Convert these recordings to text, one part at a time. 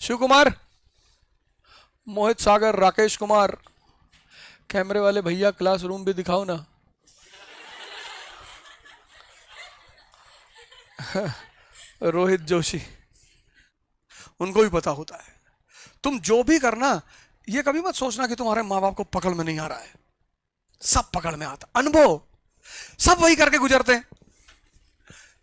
शिव कुमार, मोहित सागर, राकेश कुमार, कैमरे वाले भैया क्लासरूम भी दिखाओ ना। रोहित जोशी, उनको भी पता होता है। तुम जो भी करना, ये कभी मत सोचना कि तुम्हारे माँ बाप को पकड़ में नहीं आ रहा है। सब पकड़ में आता, अनुभव सब वही करके गुजरते हैं।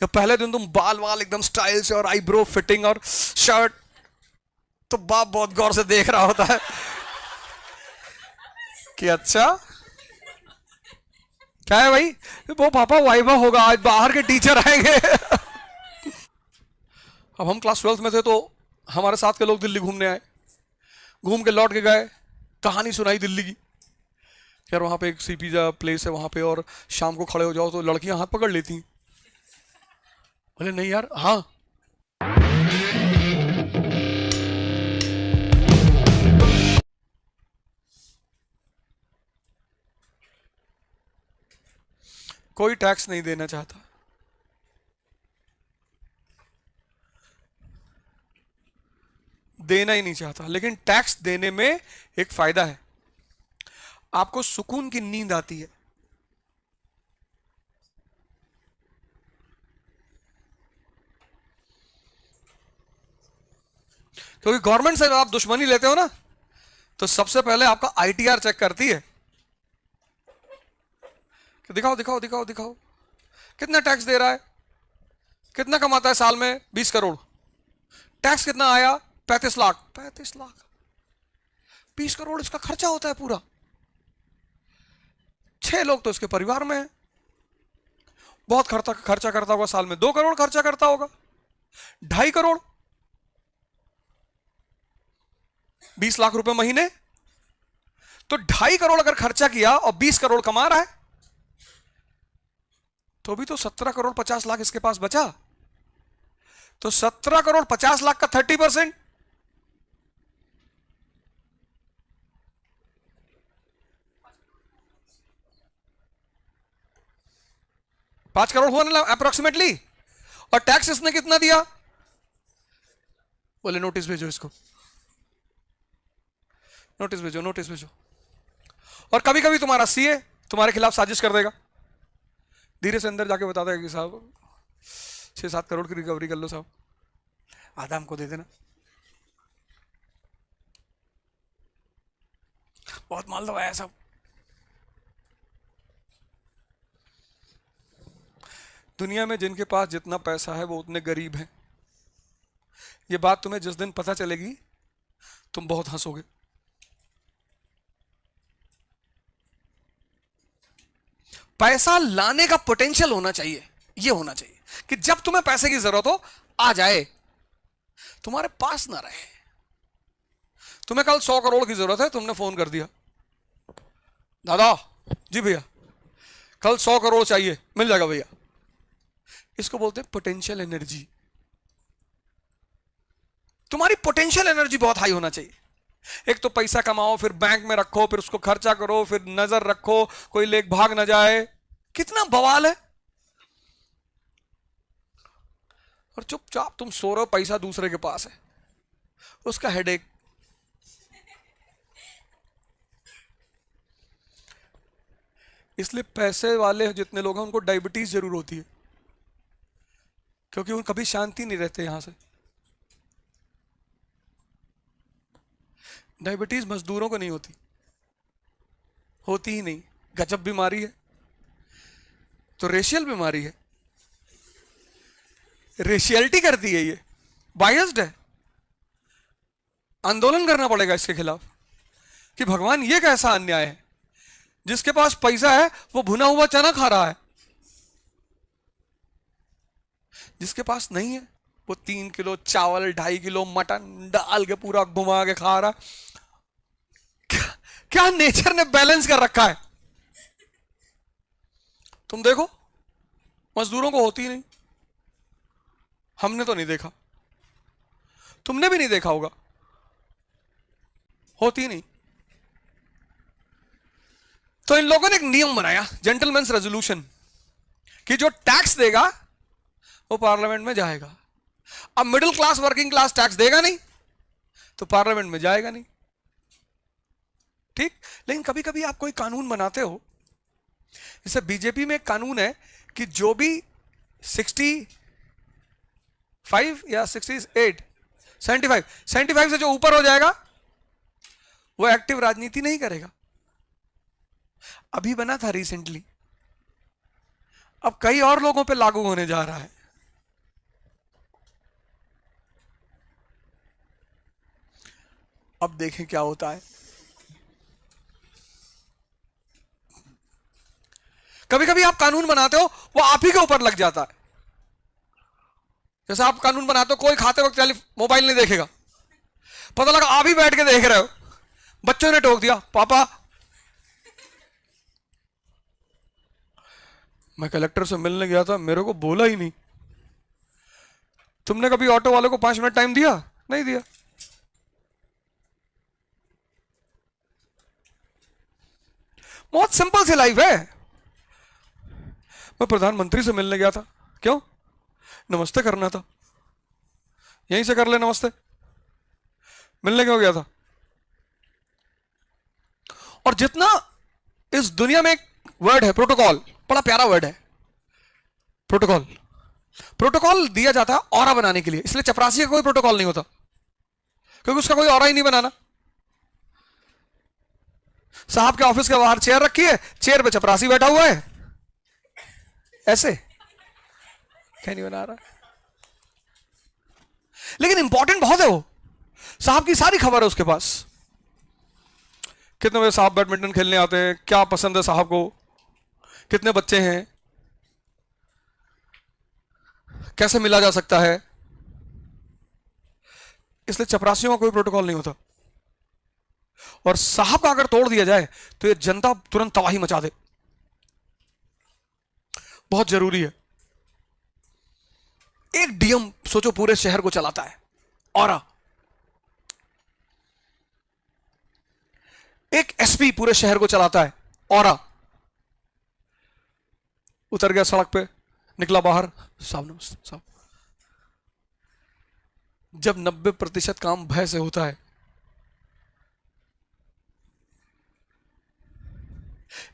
जब पहले दिन तुम बाल वाल एकदम स्टाइल से और आईब्रो फिटिंग और शर्ट, तो बाप बहुत गौर से देख रहा होता है कि अच्छा क्या है भाई, वो पापा वाइवा होगा आज, बाहर के टीचर आएंगे। अब हम क्लास 12th में थे तो हमारे साथ के लोग दिल्ली घूमने आए, घूम के लौट के गए, कहानी सुनाई दिल्ली की। यार वहां पे एक सी पिज्जा प्लेस है वहां पे, और शाम को खड़े हो जाओ तो लड़कियां हाथ पकड़ लेती हैं। बोले नहीं यार, हाँ। कोई टैक्स नहीं देना चाहता, देना ही नहीं चाहता, लेकिन टैक्स देने में एक फायदा है, आपको सुकून की नींद आती है। क्योंकि गवर्नमेंट से आप दुश्मनी लेते हो ना, तो सबसे पहले आपका आईटीआर चेक करती है कि दिखाओ दिखाओ दिखाओ दिखाओ कितना टैक्स दे रहा है, कितना कमाता है साल में, 20 करोड़, टैक्स कितना आया, 35 लाख। 35 लाख, 20 करोड़ इसका खर्चा होता है पूरा। 6 लोग तो इसके परिवार में है, बहुत खर्चा करता होगा, साल में 2 करोड़ खर्चा करता होगा, 2.5 करोड़, 20 लाख रुपए महीने, तो 2.5 करोड़ अगर खर्चा किया और 20 करोड़ कमा रहा है, तो भी तो 17 करोड़ 50 लाख इसके पास बचा। तो 17 करोड़ 50 लाख का 30%, ₹5 करोड़ हुआ ना अप्रोक्सीमेटली। और टैक्स इसने कितना दिया, बोले नोटिस भेजो इसको, नोटिस भेजो, नोटिस भेजो। और कभी कभी तुम्हारा सीए तुम्हारे खिलाफ साजिश कर देगा, धीरे से अंदर जाके बता देगा कि साहब 6-7 करोड़ की रिकवरी कर लो साहब, आधा हमको दे देना, बहुत माल दबाया सब। दुनिया में जिनके पास जितना पैसा है वो उतने गरीब हैं। ये बात तुम्हें जिस दिन पता चलेगी तुम बहुत हंसोगे। पैसा लाने का पोटेंशियल होना चाहिए, ये होना चाहिए कि जब तुम्हें पैसे की जरूरत हो आ जाए, तुम्हारे पास ना रहे। तुम्हें कल 100 करोड़ की जरूरत है, तुमने फोन कर दिया, दादा जी भैया कल 100 करोड़ चाहिए, मिल जाएगा भैया। इसको बोलते हैं पोटेंशियल एनर्जी। तुम्हारी पोटेंशियल एनर्जी बहुत हाई होना चाहिए। एक तो पैसा कमाओ, फिर बैंक में रखो, फिर उसको खर्चा करो, फिर नजर रखो कोई लेक भाग ना जाए, कितना बवाल है। और चुपचाप तुम सो रहे हो, पैसा दूसरे के पास है, उसका हेडेक। इसलिए पैसे वाले जितने लोग हैं उनको डायबिटीज जरूर होती है, क्योंकि उन कभी शांति नहीं रहते यहां से। डायबिटीज मजदूरों को नहीं होती, होती ही नहीं, गजब बीमारी है। तो रेशियल बीमारी है, रेशियलिटी करती है, ये बायस्ड है। आंदोलन करना पड़ेगा इसके खिलाफ कि भगवान ये कैसा अन्याय है, जिसके पास पैसा है वो भुना हुआ चना खा रहा है, जिसके पास नहीं है वो 3 किलो चावल 2.5 किलो मटन डाल के पूरा घुमा के खा रहा है। क्या नेचर ने बैलेंस कर रखा है। तुम देखो मजदूरों को होती नहीं, हमने तो नहीं देखा, तुमने भी नहीं देखा होगा, होती नहीं। तो इन लोगों ने एक नियम बनाया, जेंटलमैन्स रेजोल्यूशन, कि जो टैक्स देगा वो पार्लियामेंट में जाएगा। अब middle class working class tax देगा नहीं, तो पार्लियामेंट में जाएगा नहीं। ठीक, लेकिन कभी कभी आप कोई कानून बनाते हो, जैसे बीजेपी में एक कानून है कि जो भी 65 या 68 75 से जो ऊपर हो जाएगा वो एक्टिव राजनीति नहीं करेगा। अभी बना था रिसेंटली, अब कई और लोगों पे लागू होने जा रहा है। अब देखें क्या होता है। कभी कभी आप कानून बनाते हो वो आप ही के ऊपर लग जाता है। जैसे आप कानून बनाते हो कोई खाते वक्त मोबाइल नहीं देखेगा, पता लगा आप ही बैठ के देख रहे हो, बच्चों ने टोक दिया पापा। मैं कलेक्टर से मिलने गया था, मेरे को बोला ही नहीं। तुमने कभी ऑटो वाले को 5 मिनट टाइम दिया? नहीं दिया। बहुत सिंपल सी लाइफ है। मैं प्रधानमंत्री से मिलने गया था, क्यों? नमस्ते करना था, यहीं से कर ले नमस्ते। मिलने क्यों गया था? और जितना इस दुनिया में एक वर्ड है प्रोटोकॉल, बड़ा प्यारा वर्ड है प्रोटोकॉल। प्रोटोकॉल दिया जाता है ऑरा बनाने के लिए, इसलिए चपरासी का कोई प्रोटोकॉल नहीं होता, क्योंकि उसका कोई ऑरा ही नहीं बनाना। साहब के ऑफिस के बाहर चेयर रखी है, चेयर पे चपरासी बैठा हुआ है, ऐसे क्या नहीं बना रहा। लेकिन इंपॉर्टेंट बहुत है वो, साहब की सारी खबर है उसके पास। कितने बजे साहब बैडमिंटन खेलने आते हैं, क्या पसंद है साहब को, कितने बच्चे हैं, कैसे मिला जा सकता है। इसलिए चपरासियों का कोई प्रोटोकॉल नहीं होता। और साहब का अगर तोड़ दिया जाए तो ये जनता तुरंत तबाही मचा दे। बहुत जरूरी है। एक डीएम सोचो पूरे शहर को चलाता है, ऑरा। एक एसपी पूरे शहर को चलाता है, ऑरा। उतर गया सड़क पे, निकला बाहर, साहब नमस्ते साहब। जब 90% काम भय से होता है,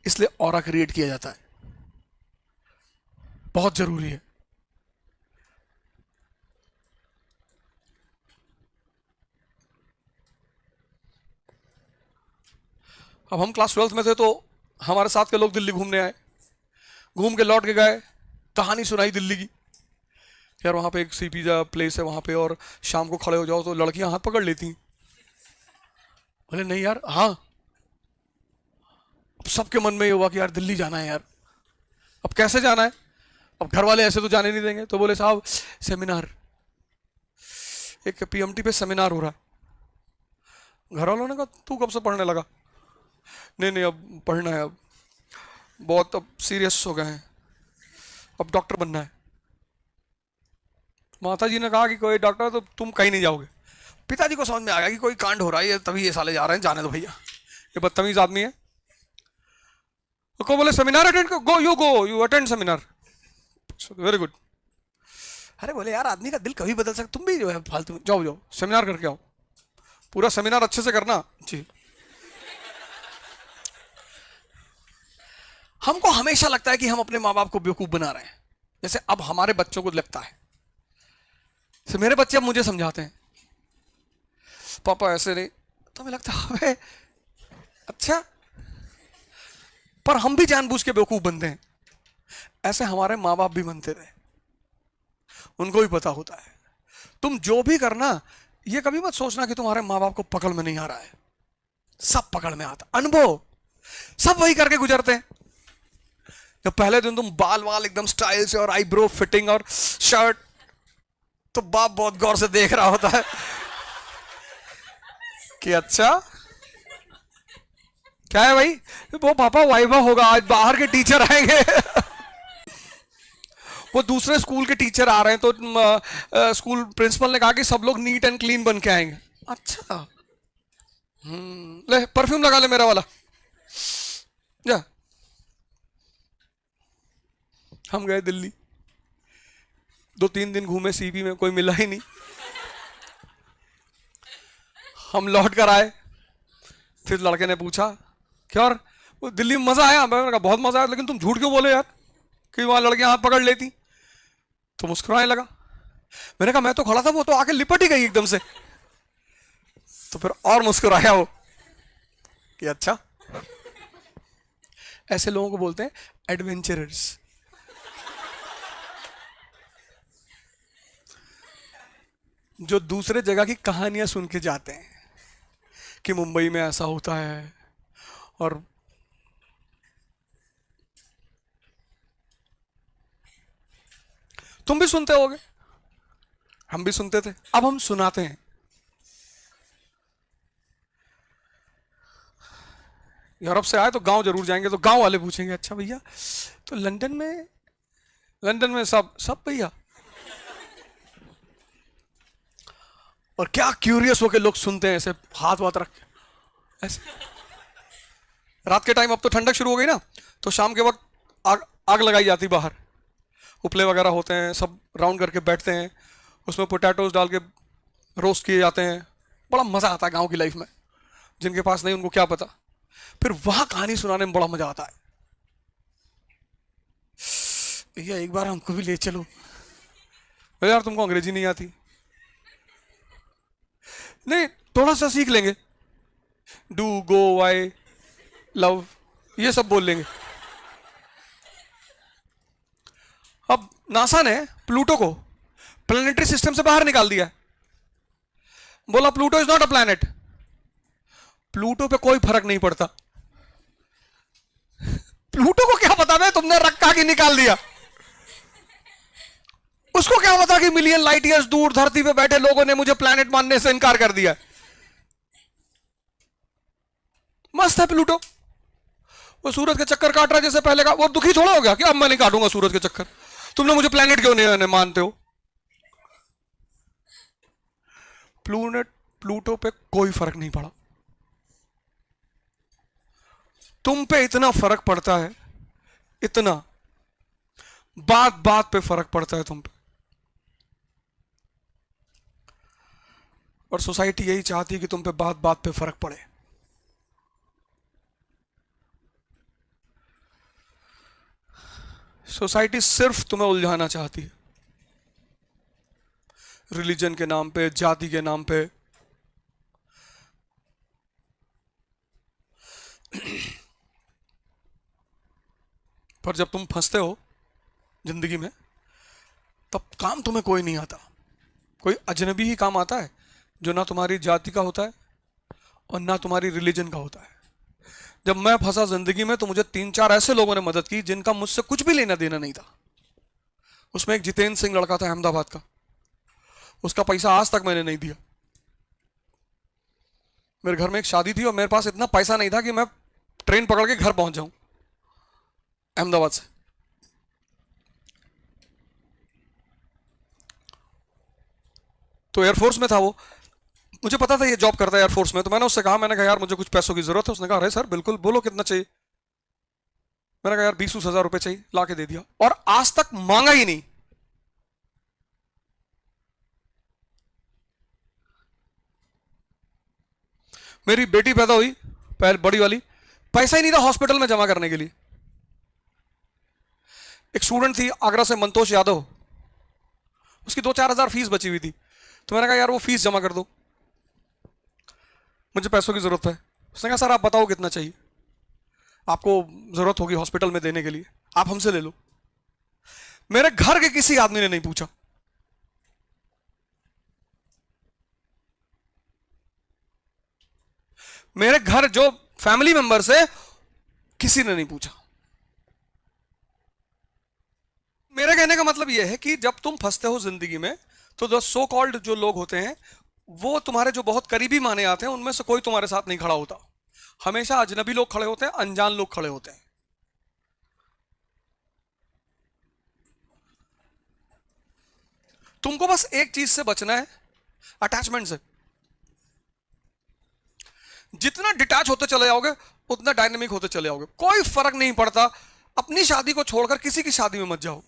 इसलिए ऑरा क्रिएट किया जाता है। बहुत जरूरी है। अब हम क्लास 12th में थे तो हमारे साथ के लोग दिल्ली घूमने आए, घूम के लौट के गए, कहानी सुनाई दिल्ली की। यार वहां पे एक सी पिज्जा प्लेस है वहां पे, और शाम को खड़े हो जाओ तो लड़कियां हाथ पकड़ लेती हैं। बोले नहीं यार, हाँ। अब सबके मन में ये हुआ कि यार दिल्ली जाना है यार, अब कैसे जाना है? अब घर वाले ऐसे तो जाने नहीं देंगे, तो बोले साहब सेमिनार, एक पीएमटी पे सेमिनार हो रहा है। घर वालों ने कहा तू कब से पढ़ने लगा? नहीं नहीं अब पढ़ना है, अब बहुत अब सीरियस हो गए हैं, अब डॉक्टर बनना है। माता जी ने कहा कि कोई डॉक्टर तो तुम कहीं नहीं जाओगे। पिताजी को समझ में आ गया कि कोई कांड हो रहा है, तभी ये साले जा रहे हैं, जाने दो भैया, ये बदतमीज आदमी है। को बोले seminar attend, go you attend seminar, very good. अरे बोले यार आदमी का दिल कभी बदल सकता, तुम भी जो है फालतू, जाओ जाओ सेमिनार करके आओ, पूरा सेमिनार अच्छे से करना। जी। हमको हमेशा लगता है कि हम अपने माँ बाप को बेवकूफ बना रहे हैं, जैसे अब हमारे बच्चों को लगता है। तो मेरे बच्चे अब मुझे समझाते हैं पापा ऐसे नहीं, तो हमें लगता है अच्छा, पर हम भी जानबूझ के बेवकूफ बनते हैं। ऐसे हमारे माँ बाप भी बनते रहे, उनको भी पता होता है। तुम जो भी करना, ये कभी मत सोचना कि तुम्हारे माँ बाप को पकड़ में नहीं आ रहा है, सब पकड़ में आता। अनुभव सब वही करके गुजरते हैं। जब पहले दिन तुम बाल वाल एकदम स्टाइल से और आईब्रो फिटिंग और शर्ट, तो बाप बहुत गौर से देख रहा होता है कि अच्छा क्या है भाई, वो पापा वाइवा होगा आज, बाहर के टीचर आएंगे वो दूसरे स्कूल के टीचर आ रहे हैं, तो स्कूल प्रिंसिपल ने कहा कि सब लोग नीट एंड क्लीन बन के आएंगे। अच्छा ले परफ्यूम लगा ले मेरा वाला, जा। हम गए दिल्ली, 2-3 दिन घूमे, सीपी में कोई मिला ही नहीं। हम लौट कर आए, फिर लड़के ने पूछा क्या और वो दिल्ली में मजा आया? मैंने कहा बहुत मजा आया, लेकिन तुम झूठ क्यों बोले यार कि वहां लड़कियां हाथ पकड़ लेती? तो मुस्कुराने लगा। मैंने कहा मैं तो खड़ा था, वो तो आके लिपट ही गई एकदम से। तो फिर और मुस्कुराया वो कि अच्छा। ऐसे लोगों को बोलते हैं एडवेंचरर्स। जो दूसरे जगह की कहानियां सुन के जाते हैं कि मुंबई में ऐसा होता है, और तुम भी सुनते होगे, हम भी सुनते थे, अब हम सुनाते हैं। यूरोप से आए तो गांव जरूर जाएंगे, तो गांव वाले पूछेंगे अच्छा भैया तो लंदन में सब सब भैया। और क्या क्यूरियस होके लोग सुनते हैं ऐसे हाथ वाथ रख के ऐसे। रात के टाइम, अब तो ठंडक शुरू हो गई ना, तो शाम के वक्त आग आग लगाई जाती बाहर, उपले वगैरह होते हैं, सब राउंड करके बैठते हैं, उसमें पोटैटोज डाल के रोस्ट किए जाते हैं। बड़ा मजा आता है गांव की लाइफ में। जिनके पास नहीं उनको क्या पता। फिर वहां कहानी सुनाने में बड़ा मजा आता है। भैया एक बार हमको भी ले चलो। यार तुमको अंग्रेजी नहीं आती? नहीं, थोड़ा सा सीख लेंगे। डू, गो, वाई, लव, ये सब बोल लेंगे। अब नासा ने प्लूटो को प्लैनेटरी सिस्टम से बाहर निकाल दिया। बोला Pluto is not a planet. Pluto पे कोई फर्क नहीं पड़ता। प्लूटो को क्या पता मैं तुमने रखा कि निकाल दिया। उसको क्या पता कि मिलियन लाइट ईयर्स दूर धरती पे बैठे लोगों ने मुझे प्लैनेट मानने से इनकार कर दिया। मस्त है प्लूटो, वो सूरज के चक्कर काट रहा है जैसे पहले का। वो दुखी थोड़ा हो गया कि अब मैं नहीं काटूंगा सूरज के चक्कर, तुमने मुझे प्लैनेट क्यों नहीं मानते हो। प्लूटो पे कोई फर्क नहीं पड़ा। तुम पे इतना फर्क पड़ता है, इतना, बात बात पे फर्क पड़ता है तुम पे। और सोसाइटी यही चाहती है कि तुम पे बात बात पे फर्क पड़े। सोसाइटी सिर्फ तुम्हें उलझाना चाहती है, रिलीजन के नाम पे, जाति के नाम पे। पर जब तुम फंसते हो जिंदगी में, तब काम तुम्हें कोई नहीं आता। कोई अजनबी ही काम आता है जो ना तुम्हारी जाति का होता है और ना तुम्हारी रिलीजन का होता है। जब मैं फंसा जिंदगी में तो मुझे 3-4 ऐसे लोगों ने मदद की जिनका मुझसे कुछ भी लेना देना नहीं था। उसमें एक जितेंद्र सिंह लड़का था अहमदाबाद का, उसका पैसा आज तक मैंने नहीं दिया। मेरे घर में एक शादी थी और मेरे पास इतना पैसा नहीं था कि मैं ट्रेन पकड़ के घर पहुंच जाऊं अहमदाबाद से। तो एयरफोर्स में था वो, मुझे पता था ये जॉब करता है एयरफोर्स में। तो मैंने उससे कहा, मैंने कहा यार मुझे कुछ पैसों की जरूरत है। उसने कहा अरे सर बिल्कुल, बोलो कितना चाहिए। मैंने कहा यार 20,000 रुपए चाहिए, ला के दे दिया। और आज तक मांगा ही नहीं। मेरी बेटी पैदा हुई पहले, बड़ी वाली, पैसा ही नहीं था हॉस्पिटल में जमा करने के लिए। एक स्टूडेंट थी आगरा से, मंतोष यादव, उसकी 2-4 हजार फीस बची हुई थी। तो मैंने कहा यार वो फीस जमा कर दो, मुझे पैसों की जरूरत है। उसने कहा सर आप बताओ कितना चाहिए, आपको जरूरत होगी हॉस्पिटल में देने के लिए, आप हमसे ले लो। मेरे घर के किसी आदमी ने नहीं पूछा। मेरे घर जो फैमिली मेंबर्स है किसी ने नहीं पूछा। मेरे कहने का मतलब यह है कि जब तुम फंसते हो जिंदगी में, तो जो सो कॉल्ड जो लोग होते हैं, वो तुम्हारे जो बहुत करीबी माने आते हैं, उनमें से कोई तुम्हारे साथ नहीं खड़ा होता। हमेशा अजनबी लोग खड़े होते हैं, अनजान लोग खड़े होते हैं। तुमको बस एक चीज से बचना है, अटैचमेंट से। जितना डिटैच होते चले जाओगे उतना डायनेमिक होते चले जाओगे। कोई फर्क नहीं पड़ता, अपनी शादी को छोड़कर किसी की शादी में मत जाओ।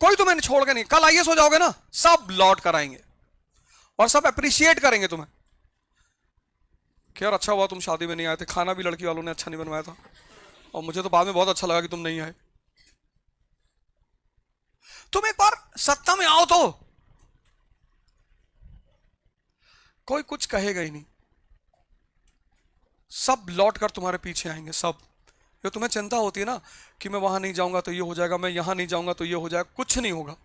कोई तुम्हें छोड़ के नहीं, कल आईएएस हो जाओगे ना, सब लौट कर आएंगे और सब अप्रिशिएट करेंगे तुम्हें कि यार अच्छा हुआ तुम शादी में नहीं आए थे, खाना भी लड़की वालों ने अच्छा नहीं बनवाया था और मुझे तो बाद में बहुत अच्छा लगा कि तुम नहीं आए। तुम एक बार सत्ता में आओ तो कोई कुछ कहेगा ही नहीं, सब लौट कर तुम्हारे पीछे आएंगे सब। ये तुम्हें चिंता होती है ना कि मैं वहां नहीं जाऊंगा तो ये हो जाएगा, मैं यहां नहीं जाऊंगा तो ये हो जाएगा, कुछ नहीं होगा।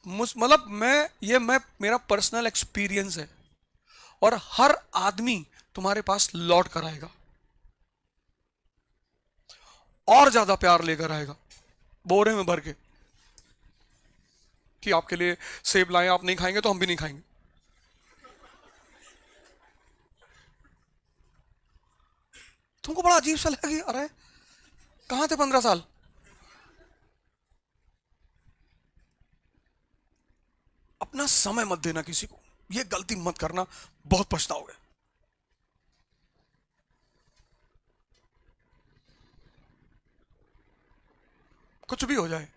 मतलब मैं मेरा पर्सनल एक्सपीरियंस है, और हर आदमी तुम्हारे पास लौट कर आएगा और ज्यादा प्यार लेकर आएगा बोरे में भर के कि आपके लिए सेब लाए, आप नहीं खाएंगे तो हम भी नहीं खाएंगे। तुमको बड़ा अजीब सा लगा कि अरे कहां थे 15 साल। अपना समय मत देना किसी को, यह गलती मत करना, बहुत पछताओगे। कुछ भी हो जाए